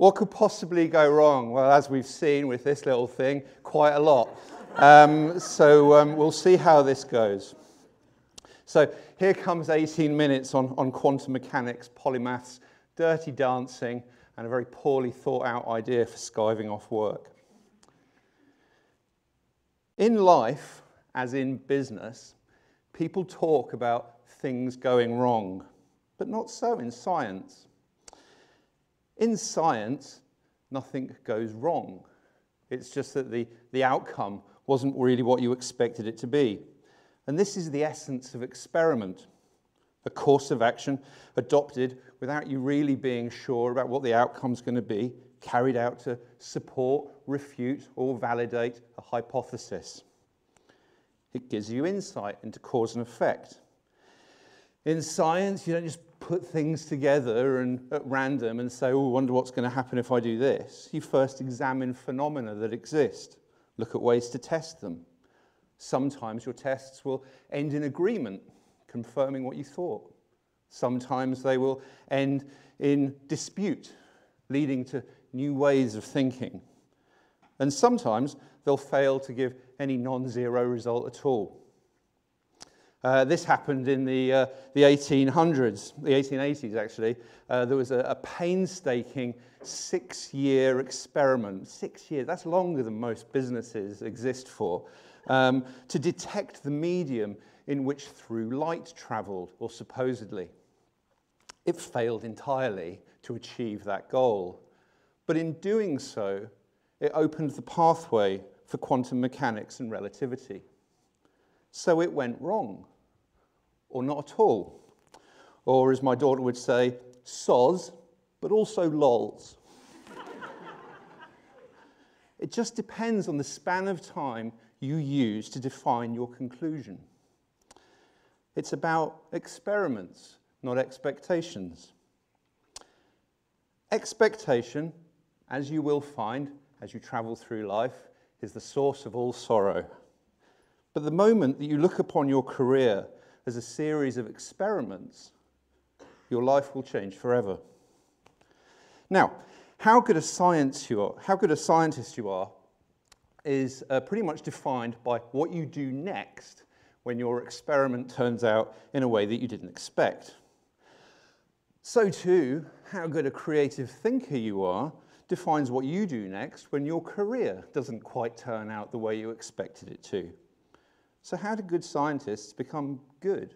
What could possibly go wrong? Well, as we've seen with this little thing, quite a lot. We'll see how this goes. So here comes 18 minutes on quantum mechanics, polymaths, dirty dancing, and a very poorly thought out idea for skiving off work. In life, as in business, people talk about things going wrong, but not so in science. In science, nothing goes wrong. It's just that the outcome wasn't really what you expected it to be. And this is the essence of experiment, a course of action adopted without you really being sure about what the outcome's going to be, carried out to support, refute, or validate a hypothesis. It gives you insight into cause and effect. In science, you don't just put things together and at random and say, oh, I wonder what's going to happen if I do this. You first examine phenomena that exist, look at ways to test them. Sometimes your tests will end in agreement, confirming what you thought. Sometimes they will end in dispute, leading to new ways of thinking. And sometimes they'll fail to give any non-zero result at all. This happened in the 1800s, the 1880s actually. There was a painstaking 6-year experiment. 6 years, that's longer than most businesses exist for, to detect the medium in which through light travelled, or supposedly. It failed entirely to achieve that goal. But in doing so, it opened the pathway for quantum mechanics and relativity. So it went wrong, or not at all. Or as my daughter would say, soz, but also lols. It just depends on the span of time you use to define your conclusion. It's about experiments, not expectations. Expectation, as you will find as you travel through life, is the source of all sorrow. But the moment that you look upon your career as a series of experiments, your life will change forever. Now, how good a scientist you are is pretty much defined by what you do next when your experiment turns out in a way that you didn't expect. So too, how good a creative thinker you are defines what you do next when your career doesn't quite turn out the way you expected it to. So how do good scientists become good?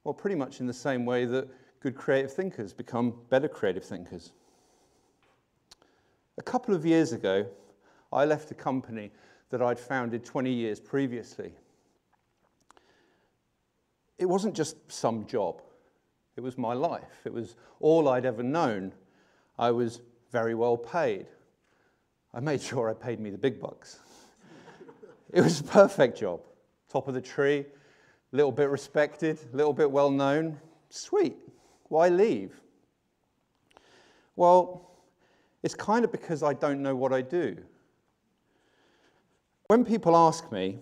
Well, pretty much in the same way that good creative thinkers become better creative thinkers. A couple of years ago, I left a company that I'd founded 20 years previously. It wasn't just some job. It was my life. It was all I'd ever known. I was very well paid. I made sure I paid me the big bucks. It was a perfect job. Top of the tree, a little bit respected, a little bit well known. Sweet. Why leave? Well, it's kind of because I don't know what I do. When people ask me,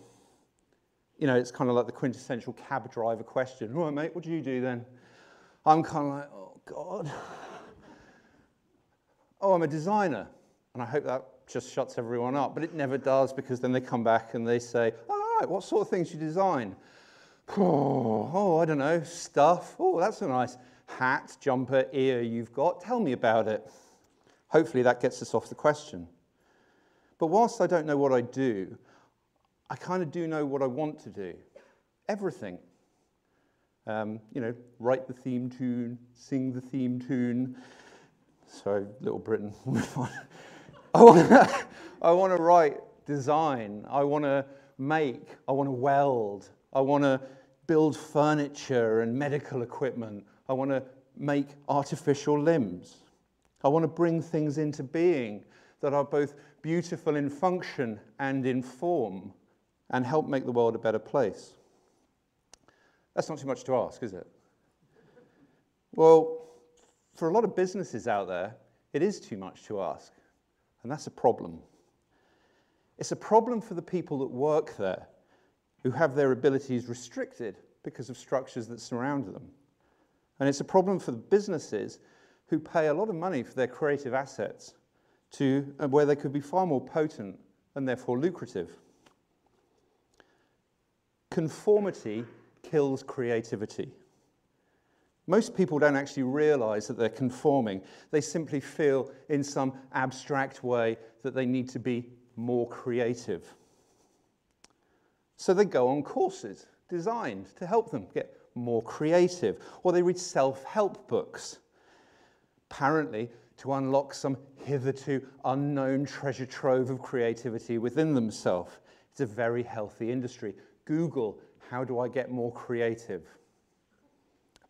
you know, it's kind of like the quintessential cab driver question. All right, mate, what do you do then? I'm kind of like, oh, God. Oh, I'm a designer. And I hope that just shuts everyone up. But it never does, because then they come back and they say, all right, what sort of things do you design? Oh, I don't know, stuff. Oh, that's a nice hat, jumper, ear you've got. Tell me about it. Hopefully that gets us off the question. But whilst I don't know what I do, I kind of do know what I want to do. Everything. You know, write the theme tune, sing the theme tune. Sorry, Little Britain. I want to write design. I want to make. I want to weld. I want to build furniture and medical equipment. I want to make artificial limbs. I want to bring things into being that are both beautiful in function and in form and help make the world a better place. That's not too much to ask, is it? Well, for a lot of businesses out there, it is too much to ask, and that's a problem. It's a problem for the people that work there, who have their abilities restricted because of structures that surround them. And it's a problem for the businesses who pay a lot of money for their creative assets to where they could be far more potent and therefore lucrative. Conformity kills creativity. Most people don't actually realize that they're conforming. They simply feel in some abstract way that they need to be more creative. So they go on courses designed to help them get more creative, or they read self-help books, apparently to unlock some hitherto unknown treasure trove of creativity within themselves. It's a very healthy industry. Google, how do I get more creative?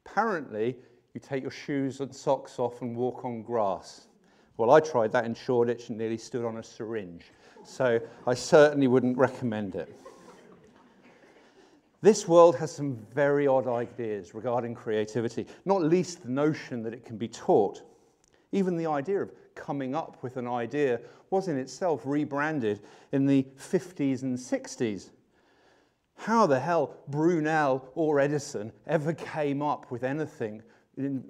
Apparently, you take your shoes and socks off and walk on grass. Well, I tried that in Shoreditch and nearly stood on a syringe, so I certainly wouldn't recommend it. This world has some very odd ideas regarding creativity, not least the notion that it can be taught. Even the idea of coming up with an idea was in itself rebranded in the 50s and 60s. How the hell Brunel or Edison ever came up with anything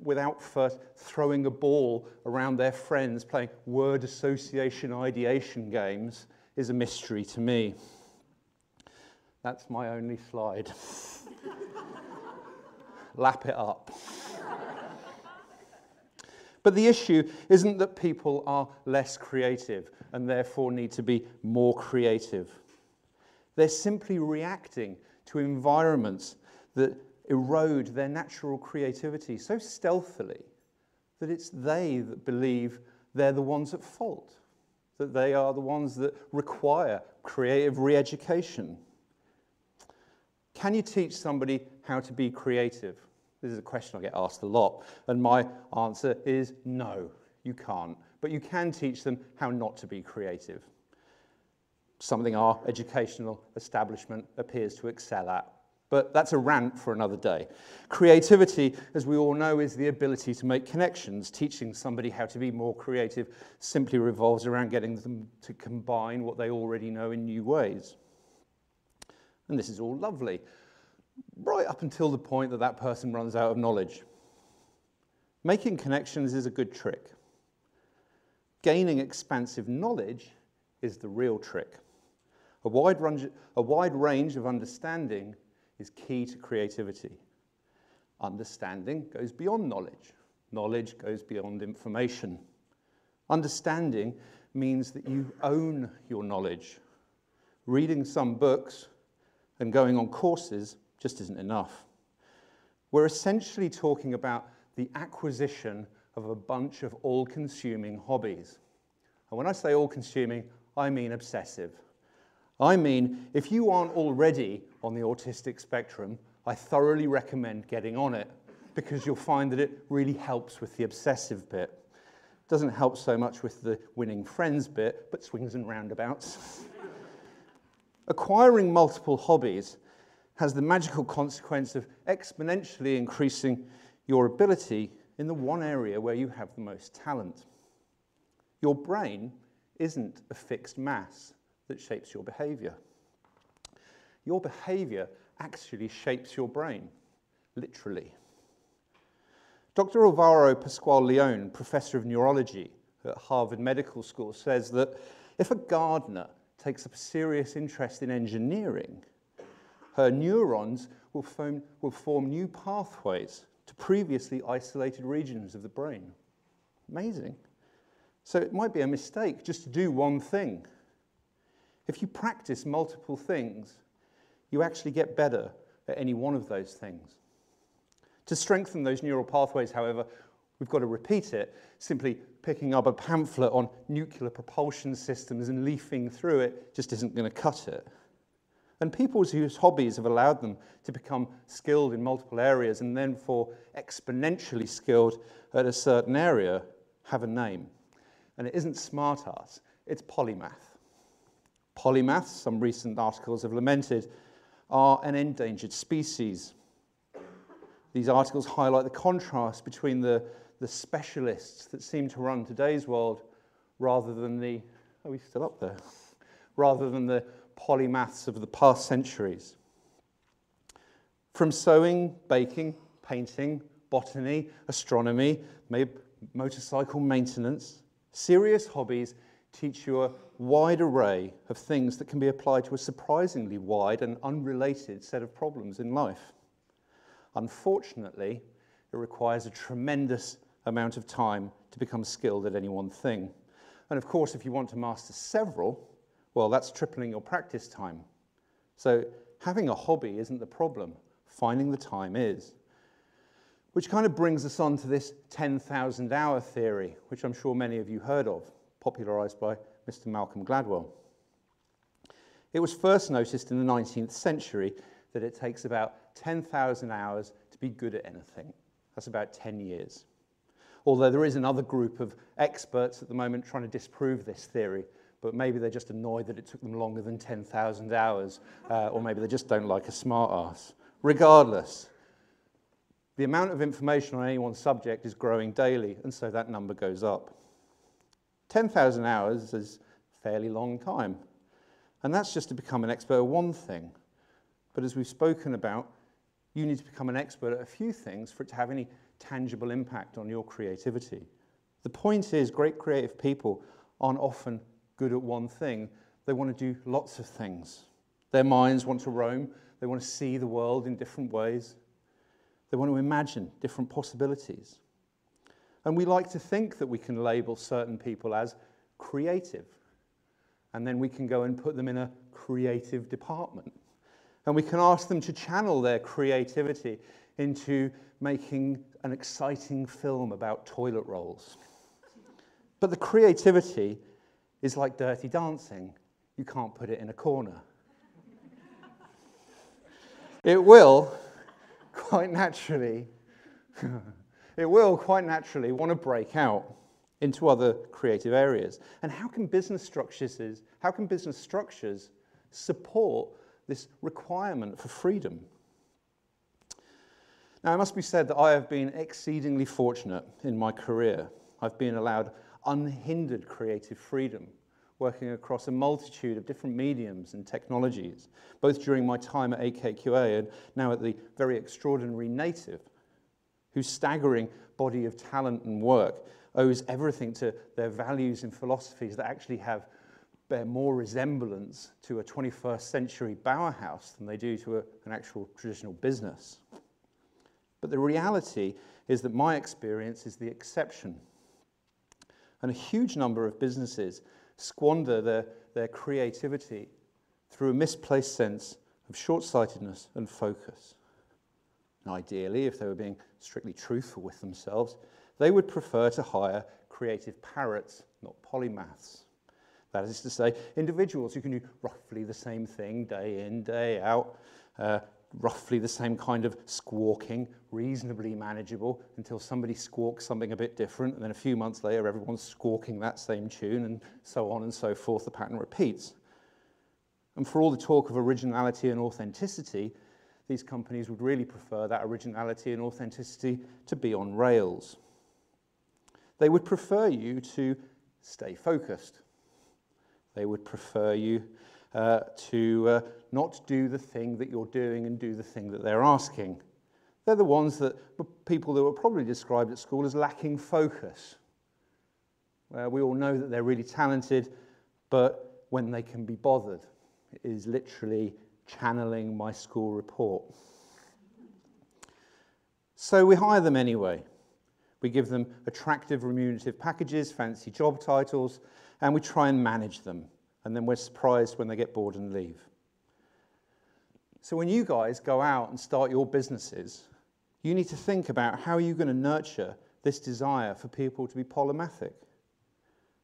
without first throwing a ball around their friends playing word association ideation games is a mystery to me. That's my only slide. Lap it up. But the issue isn't that people are less creative and therefore need to be more creative. They're simply reacting to environments that erode their natural creativity so stealthily that it's they that believe they're the ones at fault, that they are the ones that require creative re-education. Can you teach somebody how to be creative? This is a question I get asked a lot, and my answer is no, you can't. But you can teach them how not to be creative. Something our educational establishment appears to excel at. But that's a rant for another day. Creativity, as we all know, is the ability to make connections. Teaching somebody how to be more creative simply revolves around getting them to combine what they already know in new ways. And this is all lovely, right up until the point that that person runs out of knowledge. Making connections is a good trick. Gaining expansive knowledge is the real trick. A wide range of understanding is key to creativity. Understanding goes beyond knowledge. Knowledge goes beyond information. Understanding means that you own your knowledge. Reading some books and going on courses just isn't enough. We're essentially talking about the acquisition of a bunch of all-consuming hobbies. And when I say all-consuming, I mean obsessive. I mean, if you aren't already on the autistic spectrum, I thoroughly recommend getting on it because you'll find that it really helps with the obsessive bit. It doesn't help so much with the winning friends bit, but swings and roundabouts. Acquiring multiple hobbies has the magical consequence of exponentially increasing your ability in the one area where you have the most talent. Your brain isn't a fixed mass that shapes your behavior. Your behavior actually shapes your brain, literally. Dr. Alvaro Pascual-León, professor of neurology at Harvard Medical School, says that if a gardener takes a serious interest in engineering, her neurons will form new pathways to previously isolated regions of the brain. Amazing. So it might be a mistake just to do one thing. If you practice multiple things, you actually get better at any one of those things. To strengthen those neural pathways, however, we've got to repeat it. Simply picking up a pamphlet on nuclear propulsion systems and leafing through it just isn't going to cut it. And people whose hobbies have allowed them to become skilled in multiple areas and then for exponentially skilled at a certain area have a name. And it isn't smart arts, it's polymath. Polymaths, some recent articles have lamented, are an endangered species. These articles highlight the contrast between the specialists that seem to run today's world rather than the, oh, he's still up there, rather than the polymaths of the past centuries. From sewing, baking, painting, botany, astronomy, motorcycle maintenance, serious hobbies teach you a wide array of things that can be applied to a surprisingly wide and unrelated set of problems in life. Unfortunately, it requires a tremendous amount of time to become skilled at any one thing. And of course, if you want to master several, well, that's tripling your practice time. So having a hobby isn't the problem. Finding the time is. Which kind of brings us on to this 10,000 hour theory, which I'm sure many of you heard of, popularized by Mr. Malcolm Gladwell. It was first noticed in the 19th century that it takes about 10,000 hours to be good at anything. That's about 10 years. Although there is another group of experts at the moment trying to disprove this theory, but maybe they're just annoyed that it took them longer than 10,000 hours, or maybe they just don't like a smart ass. Regardless, the amount of information on any one subject is growing daily, and so that number goes up. 10,000 hours is a fairly long time, and that's just to become an expert at one thing. But as we've spoken about, you need to become an expert at a few things for it to have any tangible impact on your creativity. The point is, great creative people aren't often good at one thing. They want to do lots of things. Their minds want to roam. They want to see the world in different ways. They want to imagine different possibilities. And we like to think that we can label certain people as creative. And then we can go and put them in a creative department. And we can ask them to channel their creativity into making an exciting film about toilet rolls. But the creativity is like Dirty Dancing. You can't put it in a corner. It will quite naturally want to break out into other creative areas. And how can business structures support this requirement for freedom? Now, it must be said that I have been exceedingly fortunate in my career. I've been allowed unhindered creative freedom, working across a multitude of different mediums and technologies, both during my time at AKQA and now at the very extraordinary Native, whose staggering body of talent and work owes everything to their values and philosophies that actually bear more resemblance to a 21st century Bauhaus than they do to an actual traditional business. But the reality is that my experience is the exception. And a huge number of businesses squander their creativity through a misplaced sense of short-sightedness and focus. And ideally, if they were being strictly truthful with themselves, they would prefer to hire creative parrots, not polymaths. That is to say, individuals who can do roughly the same thing day in, day out, roughly the same kind of squawking, reasonably manageable, until somebody squawks something a bit different, and then a few months later everyone's squawking that same tune, and so on and so forth. The pattern repeats. And for all the talk of originality and authenticity, these companies would really prefer that originality and authenticity to be on rails. They would prefer you to stay focused. They would prefer you to not do the thing that you're doing and do the thing that they're asking. They're the ones that people that were probably described at school as lacking focus. We all know that they're really talented, but when they can be bothered, it is literally channeling my school report. So we hire them anyway. We give them attractive remunerative packages, fancy job titles, and we try and manage them. And then we're surprised when they get bored and leave. So when you guys go out and start your businesses, you need to think about how you're going to nurture this desire for people to be polymathic.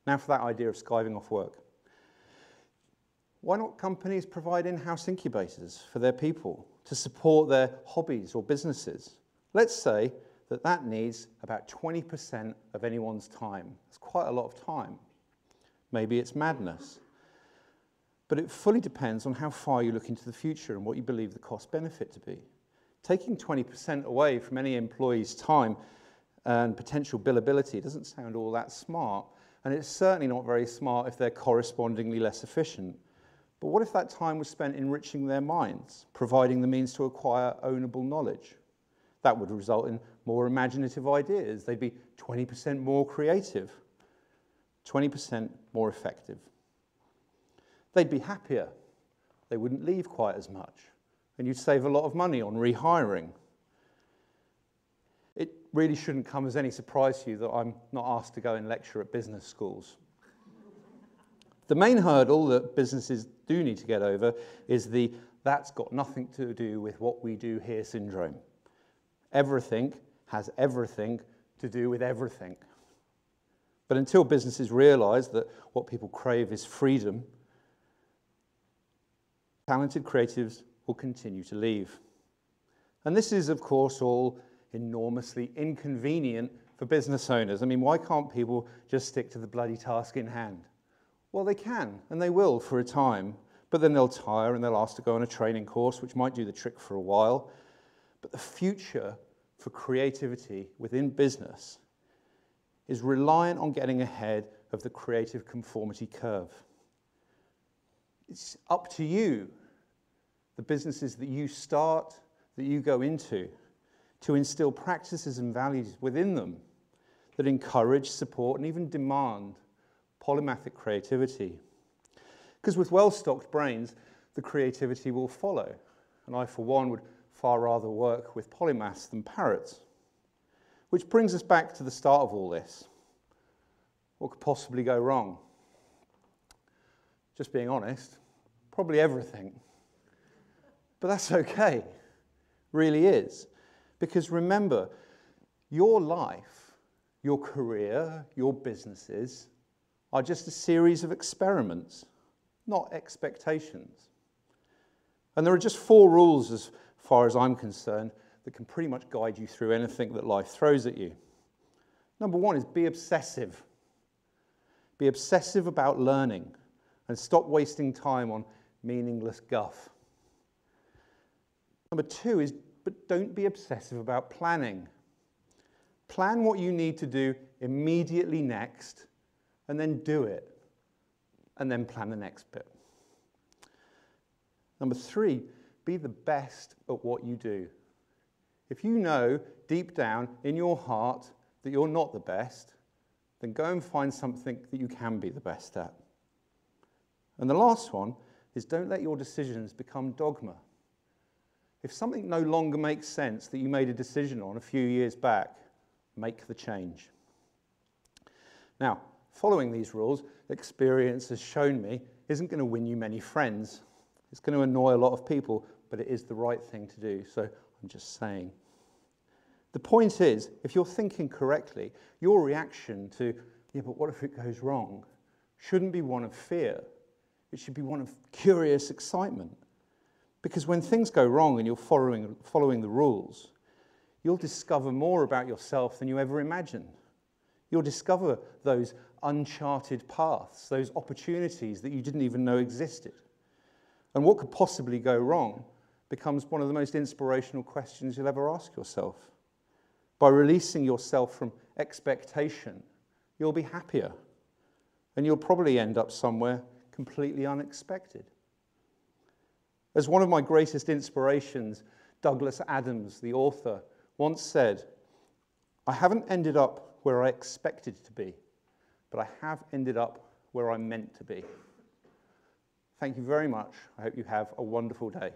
Now for that idea of skiving off work. Why not companies provide in-house incubators for their people to support their hobbies or businesses? Let's say that needs about 20% of anyone's time. It's quite a lot of time. Maybe it's madness. But it fully depends on how far you look into the future and what you believe the cost-benefit to be. Taking 20% away from any employee's time and potential billability doesn't sound all that smart, and it's certainly not very smart if they're correspondingly less efficient. But what if that time was spent enriching their minds, providing the means to acquire ownable knowledge? That would result in more imaginative ideas. They'd be 20% more creative, 20% more effective. They'd be happier. They wouldn't leave quite as much. And you'd save a lot of money on rehiring. It really shouldn't come as any surprise to you that I'm not asked to go and lecture at business schools. The main hurdle that businesses do need to get over is the "that's got nothing to do with what we do here" syndrome. Everything has everything to do with everything. But until businesses realize that what people crave is freedom, talented creatives will continue to leave. And this is, of course, all enormously inconvenient for business owners. I mean, why can't people just stick to the bloody task in hand? Well, they can, and they will for a time, but then they'll tire and they'll ask to go on a training course, which might do the trick for a while. But the future for creativity within business is reliant on getting ahead of the creative conformity curve. It's up to you, the businesses that you start, that you go into, to instill practices and values within them that encourage, support, and even demand polymathic creativity. Because with well-stocked brains, the creativity will follow. And I, for one, would far rather work with polymaths than parrots. Which brings us back to the start of all this. What could possibly go wrong? Just being honest, probably everything. But that's okay, really is. Because remember, your life, your career, your businesses are just a series of experiments, not expectations. And there are just 4 rules, as far as I'm concerned, that can pretty much guide you through anything that life throws at you. Number 1 is be obsessive. Be obsessive about learning and stop wasting time on meaningless guff. Number 2 is, but don't be obsessive about planning. Plan what you need to do immediately next, and then do it, and then plan the next bit. Number 3, be the best at what you do. If you know deep down in your heart that you're not the best, then go and find something that you can be the best at. And the last one is don't let your decisions become dogma. If something no longer makes sense that you made a decision on a few years back, make the change. Now, following these rules, experience has shown me, isn't going to win you many friends. It's going to annoy a lot of people, but it is the right thing to do, so I'm just saying. The point is, if you're thinking correctly, your reaction to, yeah, but what if it goes wrong, shouldn't be one of fear. It should be one of curious excitement. Because when things go wrong and you're following the rules, you'll discover more about yourself than you ever imagined. You'll discover those uncharted paths, those opportunities that you didn't even know existed. And what could possibly go wrong becomes one of the most inspirational questions you'll ever ask yourself. By releasing yourself from expectation, you'll be happier. And you'll probably end up somewhere completely unexpected. As one of my greatest inspirations, Douglas Adams, the author, once said, "I haven't ended up where I expected to be, but I have ended up where I'm meant to be." Thank you very much. I hope you have a wonderful day.